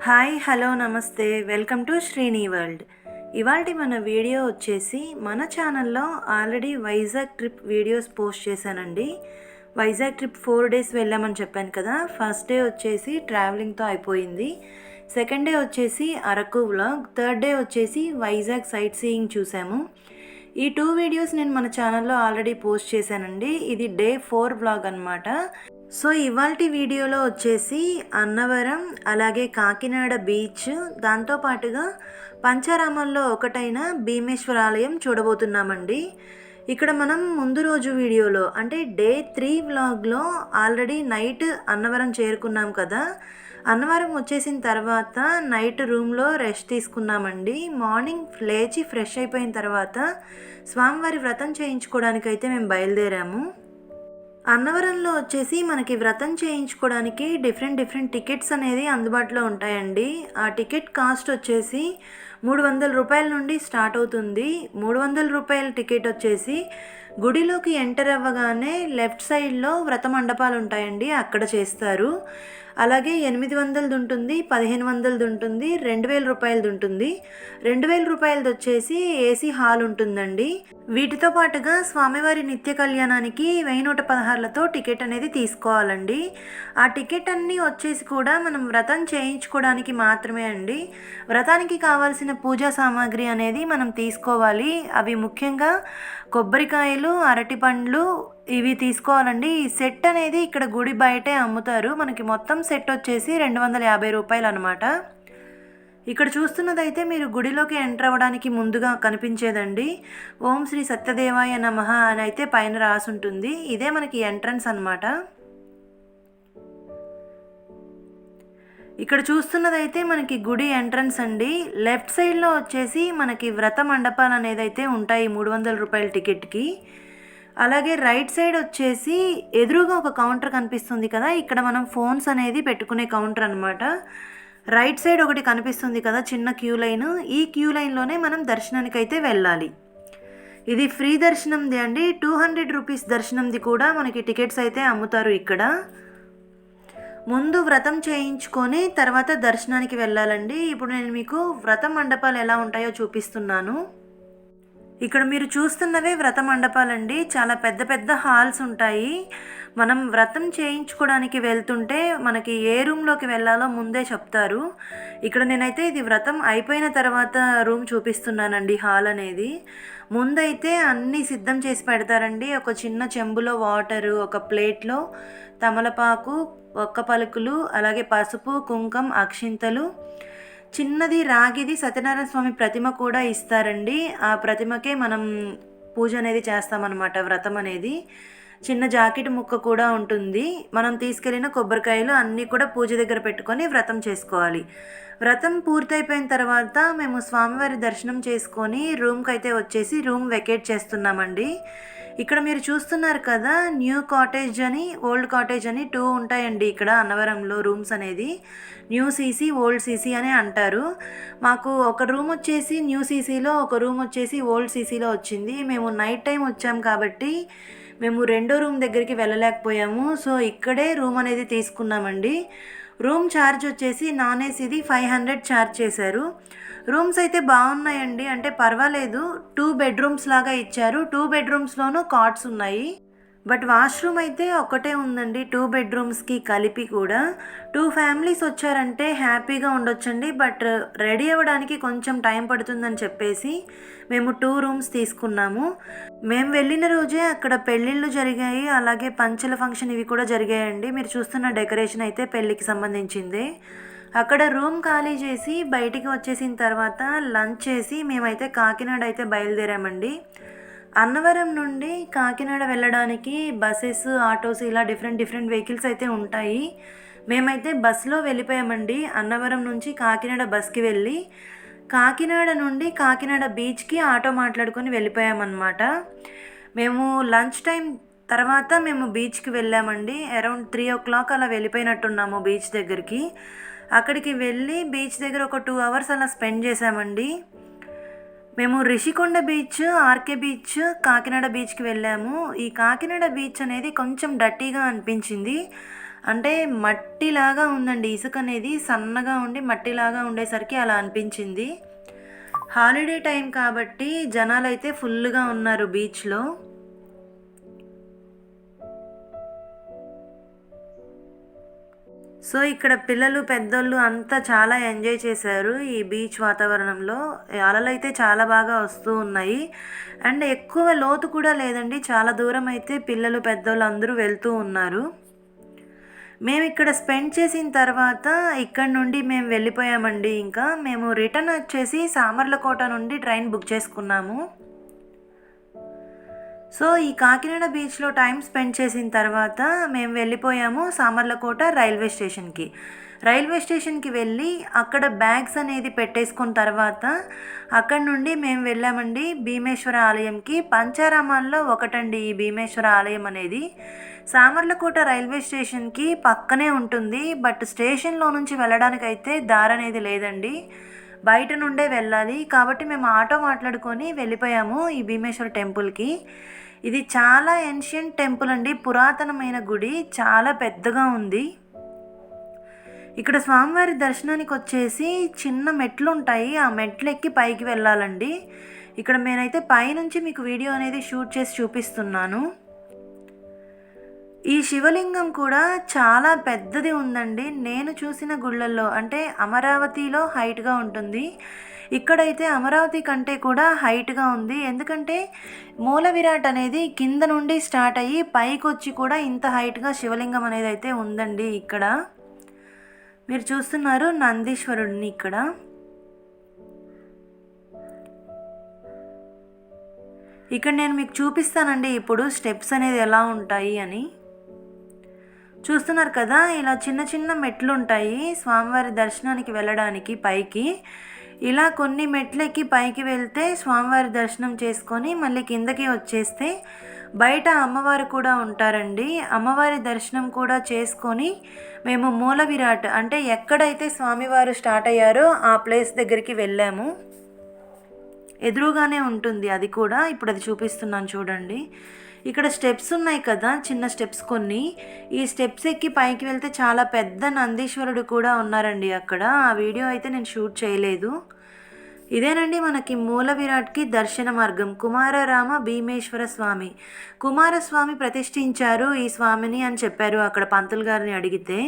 Hi hello నమస్తే welcome to Srini world. ఇవాల్టి మన వీడియో వచ్చేసి మన ఛానల్లో already Vizag trip videos post చేశానండి. వైజాగ్ ట్రిప్ 4 days వెళ్ళామని చెప్పాను కదా. ఫస్ట్ డే వచ్చేసి ట్రావెలింగ్తో అయిపోయింది. సెకండ్ డే వచ్చేసి అరకు వ్లాగ్, థర్డ్ డే వచ్చేసి వైజాగ్ సైట్ సీయింగ్ చూసాము. ఈ 2 వీడియోస్ నేను మన ఛానల్లో ఆల్రెడీ పోస్ట్ చేశానండి. ఇది డే 4 వ్లాగ్ అనమాట. సో ఇవాల్టి వీడియోలో వచ్చేసి అన్నవరం, అలాగే కాకినాడ బీచ్, దాంతోపాటుగా పంచారామాల్లో ఒకటైన భీమేశ్వర ఆలయం చూడబోతున్నామండి. ఇక్కడ మనం ముందు రోజు వీడియోలో అంటే డే 3 వ్లాగ్లో ఆల్రెడీ నైట్ అన్నవరం చేరుకున్నాం కదా. అన్నవరం వచ్చేసిన తర్వాత నైట్ రూమ్లో రెస్ట్ తీసుకున్నామండి. మార్నింగ్ లేచి ఫ్రెష్ అయిపోయిన తర్వాత స్వామివారి వ్రతం చేయించుకోవడానికైతే మేము బయలుదేరాము. అన్నవరంలో వచ్చేసి మనకి వ్రతం చేయించుకోవడానికి డిఫరెంట్ టికెట్స్ అనేది అందుబాటులో ఉంటాయండి. ఆ టికెట్ కాస్ట్ వచ్చేసి 300 రూపాయల నుండి స్టార్ట్ అవుతుంది. 300 రూపాయల టికెట్ వచ్చేసి గుడిలోకి ఎంటర్ అవ్వగానే లెఫ్ట్ సైడ్లో వ్రత మండపాలు ఉంటాయండి, అక్కడ చేస్తారు. అలాగే 800 ఉంటుంది, 1500 ఉంటుంది, 2000 రూపాయలది ఉంటుంది. 2000 రూపాయలది వచ్చేసి ఏసీ హాల్ ఉంటుందండి. వీటితో పాటుగా స్వామివారి నిత్య కళ్యాణానికి 1116లతో టికెట్ అనేది తీసుకోవాలండి. ఆ టికెట్ అన్నీ వచ్చేసి కూడా మనం వ్రతం చేయించుకోవడానికి మాత్రమే అండి. వ్రతానికి కావాల్సిన పూజా సామాగ్రి అనేది మనం తీసుకోవాలి. అవి ముఖ్యంగా కొబ్బరికాయలు, అరటిపండ్లు ఇవి తీసుకోవాలండి. ఈ సెట్ అనేది ఇక్కడ గుడి బయటే అమ్ముతారు. మనకి మొత్తం సెట్ వచ్చేసి 250 రూపాయలు అనమాట. ఇక్కడ చూస్తున్నదైతే మీరు గుడిలోకి ఎంటర్ అవ్వడానికి ముందుగా కనిపించేదండి. ఓం శ్రీ సత్యదేవాయ నమః అని అయితే పైన రాసి ఉంటుంది. ఇదే మనకి ఎంట్రన్స్ అనమాట. ఇక్కడ చూస్తున్నదైతే మనకి గుడి ఎంట్రన్స్ అండి. లెఫ్ట్ సైడ్లో వచ్చేసి మనకి వ్రత మండపాలు అనేది అయితే ఉంటాయి 300 రూపాయల టికెట్కి. అలాగే రైట్ సైడ్ వచ్చేసి ఎదురుగా ఒక కౌంటర్ కనిపిస్తుంది కదా, ఇక్కడ మనం ఫోన్స్ అనేది పెట్టుకునే కౌంటర్ అనమాట. రైట్ సైడ్ ఒకటి కనిపిస్తుంది కదా చిన్న క్యూ లైన్, ఈ క్యూ లైన్లోనే మనం దర్శనానికి అయితే వెళ్ళాలి. ఇది ఫ్రీ దర్శనంది అండి. 200 రూపీస్ దర్శనంది కూడా మనకి టికెట్స్ అయితే అమ్ముతారు ఇక్కడ. ముందు వ్రతం చేయించుకొని తర్వాత దర్శనానికి వెళ్ళాలండి. ఇప్పుడు నేను మీకు వ్రత మండపాలు ఎలా ఉంటాయో చూపిస్తున్నాను. ఇక్కడ మీరు చూస్తున్నవే వ్రత మండపాలండి. చాలా పెద్ద హాల్స్ ఉంటాయి. మనం వ్రతం చేయించుకోవడానికి వెళ్తుంటే మనకి ఏ రూమ్లోకి వెళ్ళాలో ముందే చెప్తారు. ఇక్కడ నేనైతే ఇది వ్రతం అయిపోయిన తర్వాత రూమ్ చూపిస్తున్నానండి. హాల్ అనేది ముందైతే అన్నీ సిద్ధం చేసి పెడతారండి. ఒక చిన్న చెంబులో వాటరు, ఒక ప్లేట్లో తమలపాకు, ఒక్క పలుకులు, అలాగే పసుపు, కుంకం, అక్షింతలు, చిన్నది రాగిది సత్యనారాయణ స్వామి ప్రతిమ కూడా ఇస్తారండి. ఆ ప్రతిమకే మనం పూజ అనేది చేస్తామన్నమాట. వ్రతం అనేది చిన్న జాకెట్ ముక్క కూడా ఉంటుంది. మనం తీసుకెళ్ళిన కొబ్బరికాయలు అన్నీ కూడా పూజ దగ్గర పెట్టుకొని వ్రతం చేసుకోవాలి. వ్రతం పూర్తయిపోయిన తర్వాత మేము స్వామివారి దర్శనం చేసుకొని రూమ్కి అయితే వచ్చేసి రూమ్ వెకేట్ చేస్తున్నామండి. ఇక్కడ మీరు చూస్తున్నారు కదా, న్యూ కాటేజ్ అని, ఓల్డ్ కాటేజ్ అని 2 ఉంటాయండి ఇక్కడ అన్నవరంలో రూమ్స్ అనేది. న్యూ సీసీ, ఓల్డ్ సీసీ అని అంటారు. మాకు ఒక రూమ్ వచ్చేసి న్యూ సీసీలో, ఒక రూమ్ వచ్చేసి ఓల్డ్ సీసీలో వచ్చింది. మేము నైట్ టైం వచ్చాం కాబట్టి మేము రెండో రూమ్ దగ్గరికి వెళ్ళలేకపోయాము. సో ఇక్కడే రూమ్ అనేది తీసుకున్నామండి. రూమ్ ఛార్జ్ వచ్చేసి నాన్ ఏసీది 500 ఛార్జ్ చేశారు. రూమ్స్ అయితే బాగున్నాయండి, అంటే పర్వాలేదు. 2 బెడ్రూమ్స్ లాగా ఇచ్చారు. 2 బెడ్రూమ్స్లోనూ కాట్స్ ఉన్నాయి. బట్ వాష్రూమ్ అయితే ఒకటే ఉందండి 2 బెడ్రూమ్స్కి కలిపి కూడా. 2 ఫ్యామిలీస్ వచ్చారంటే హ్యాపీగా ఉండొచ్చండి. బట్ రెడీ అవ్వడానికి కొంచెం టైం పడుతుందని చెప్పేసి మేము 2 రూమ్స్ తీసుకున్నాము. మేము వెళ్ళిన రోజే అక్కడ పెళ్ళిళ్ళు జరిగాయి, అలాగే పంచల ఫంక్షన్ ఇవి కూడా జరిగాయండి. మీరు చూస్తున్న డెకరేషన్ అయితే పెళ్ళికి సంబంధించిందే. అక్కడ రూమ్ ఖాళీ చేసి బయటికి వచ్చేసిన తర్వాత లంచ్ చేసి మేమైతే కాకినాడ అయితే బయలుదేరామండి. అన్నవరం నుండి కాకినాడ వెళ్ళడానికి బస్సెస్, ఆటోస్ ఇలా డిఫరెంట్ వెహికల్స్ అయితే ఉంటాయి. మేమైతే బస్సులో వెళ్ళిపోయామండి. అన్నవరం నుంచి కాకినాడ బస్కి వెళ్ళి కాకినాడ నుండి కాకినాడ బీచ్కి ఆటో మాట్లాడుకొని వెళ్ళిపోయామన్నమాట. మేము లంచ్ టైం తర్వాత మేము బీచ్కి వెళ్ళామండి. అరౌండ్ 3 o'clock అలా వెళ్ళిపోయినట్టున్నాము బీచ్ దగ్గరికి. అక్కడికి వెళ్ళి బీచ్ దగ్గర ఒక 2 hours అలా స్పెండ్ చేసామండి. మేము Rishikonda beach, RK beach, Kakinada బీచ్కి వెళ్ళాము. ఈ కాకినాడ బీచ్ అనేది కొంచెం డర్టీగా అనిపించింది. అంటే మట్టిలాగా ఉందండి. ఇసుక అనేది సన్నగా ఉండి మట్టిలాగా ఉండేసరికి అలా అనిపించింది. హాలిడే టైం కాబట్టి జనాలైతే ఫుల్గా ఉన్నారు బీచ్లో. సో ఇక్కడ పిల్లలు పెద్దోళ్ళు అంతా చాలా ఎంజాయ్ చేశారు ఈ బీచ్ వాతావరణంలో. అలలైతే చాలా బాగా వస్తూ ఉన్నాయి. అండ్ ఎక్కువ లోతు కూడా లేదండి. చాలా దూరం అయితే పిల్లలు పెద్దోళ్ళు అందరూ వెళ్తూ ఉన్నారు. మేము ఇక్కడ స్పెండ్ చేసిన తర్వాత ఇక్కడ నుండి మేము వెళ్ళిపోయామండి. ఇంకా మేము రిటర్న్ వచ్చేసి సామర్లకోట నుండి ట్రైన్ బుక్ చేసుకున్నాము. సో ఈ కాకినాడ బీచ్లో టైం స్పెండ్ చేసిన తర్వాత మేము వెళ్ళిపోయాము సామర్లకోట రైల్వే స్టేషన్కి. రైల్వే స్టేషన్కి వెళ్ళి అక్కడ బ్యాగ్స్ అనేది పెట్టేసుకున్న తర్వాత అక్కడ నుండి మేము వెళ్ళామండి భీమేశ్వర ఆలయంకి. పంచారామాల్లో ఒకటండి ఈ భీమేశ్వర ఆలయం అనేది. సామర్లకోట రైల్వే స్టేషన్కి పక్కనే ఉంటుంది. బట్ స్టేషన్లో నుంచి వెళ్ళడానికైతే దారి అనేది లేదండి, బయట నుండే వెళ్ళాలి. కాబట్టి మేము ఆటో మాట్లాడుకొని వెళ్ళిపోయాము ఈ భీమేశ్వర టెంపుల్కి. ఇది చాలా ఏన్షియంట్ టెంపుల్ అండి, పురాతనమైన గుడి, చాలా పెద్దగా ఉంది. ఇక్కడ స్వామివారి దర్శనానికి వచ్చేసి చిన్న మెట్లు ఉంటాయి, ఆ మెట్లు ఎక్కి పైకి వెళ్ళాలండి. ఇక్కడ నేనైతే పైనుంచి మీకు వీడియో అనేది షూట్ చేసి చూపిస్తున్నాను. ఈ శివలింగం కూడా చాలా పెద్దది ఉందండి. నేను చూసిన గుళ్ళల్లో అంటే అమరావతిలో హైట్గా ఉంటుంది, ఇక్కడైతే అమరావతి కంటే కూడా హైట్గా ఉంది. ఎందుకంటే మూల విరాట్ అనేది కింద నుండి స్టార్ట్ అయ్యి పైకి వచ్చి కూడా ఇంత హైట్గా శివలింగం అనేది అయితే ఉందండి. ఇక్కడ మీరు చూస్తున్నారు నందీశ్వరుడిని. ఇక్కడ నేను మీకు చూపిస్తానండి ఇప్పుడు స్టెప్స్ అనేది ఎలా ఉంటాయి అని. చూస్తున్నారు కదా, ఇలా చిన్న చిన్న మెట్లు ఉంటాయి స్వామివారి దర్శనానికి వెళ్ళడానికి పైకి. ఇలా కొన్ని మెట్లు ఎక్కి పైకి వెళ్తే స్వామివారి దర్శనం చేసుకొని మళ్ళీ కిందకి వచ్చేస్తే బయట అమ్మవారు కూడా ఉంటారండి. అమ్మవారి దర్శనం కూడా చేసుకొని మేము మూల విరాట్ అంటే ఎక్కడైతే స్వామివారు స్టార్ట్ అయ్యారో ఆ ప్లేస్ దగ్గరికి వెళ్ళాము. ఎదురుగానే ఉంటుంది అది కూడా. ఇప్పుడు అది చూపిస్తున్నాను చూడండి. ఇక్కడ స్టెప్స్ ఉన్నాయి కదా, చిన్న స్టెప్స్ కొన్ని. ఈ స్టెప్స్ ఎక్కి పైకి వెళ్తే చాలా పెద్ద నందీశ్వరుడు కూడా ఉన్నారండి అక్కడ. ఆ వీడియో అయితే నేను షూట్ చేయలేదు. ఇదేనండి మనకి మూల విరాట్కి దర్శన మార్గం. కుమారరామ భీమేశ్వర స్వామి, కుమారస్వామి ప్రతిష్ఠించారు ఈ స్వామిని అని చెప్పారు అక్కడ పంతులు గారిని అడిగితే.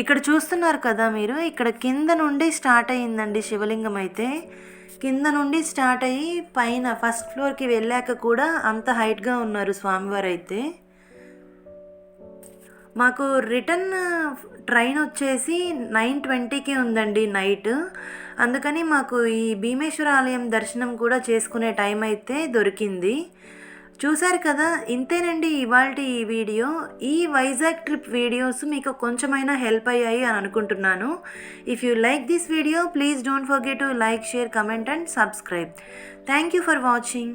ఇక్కడ చూస్తున్నారు కదా మీరు, ఇక్కడ కింద నుండి స్టార్ట్ అయ్యిందండి శివలింగం అయితే. కింద నుండి స్టార్ట్ అయ్యి పైన ఫస్ట్ ఫ్లోర్కి వెళ్ళాక కూడా అంత హైట్గా ఉన్నారు స్వామివారు అయితే. మాకు రిటర్న్ ట్రైన్ వచ్చేసి 9:20కి ఉందండి నైట్. అందుకని మాకు ఈ భీమేశ్వర ఆలయం దర్శనం కూడా చేసుకునే టైం అయితే దొరికింది. చూశారు కదా, ఇంతేనండి ఇవాల్టి ఈ వీడియో. ఈ వైజాగ్ ట్రిప్ వీడియోస్ మీకు కొంచెమైనా హెల్ప్ అయ్యాయి అని అనుకుంటున్నాను. If you like this video please don't forget to like, share, comment and subscribe. Thank you for watching.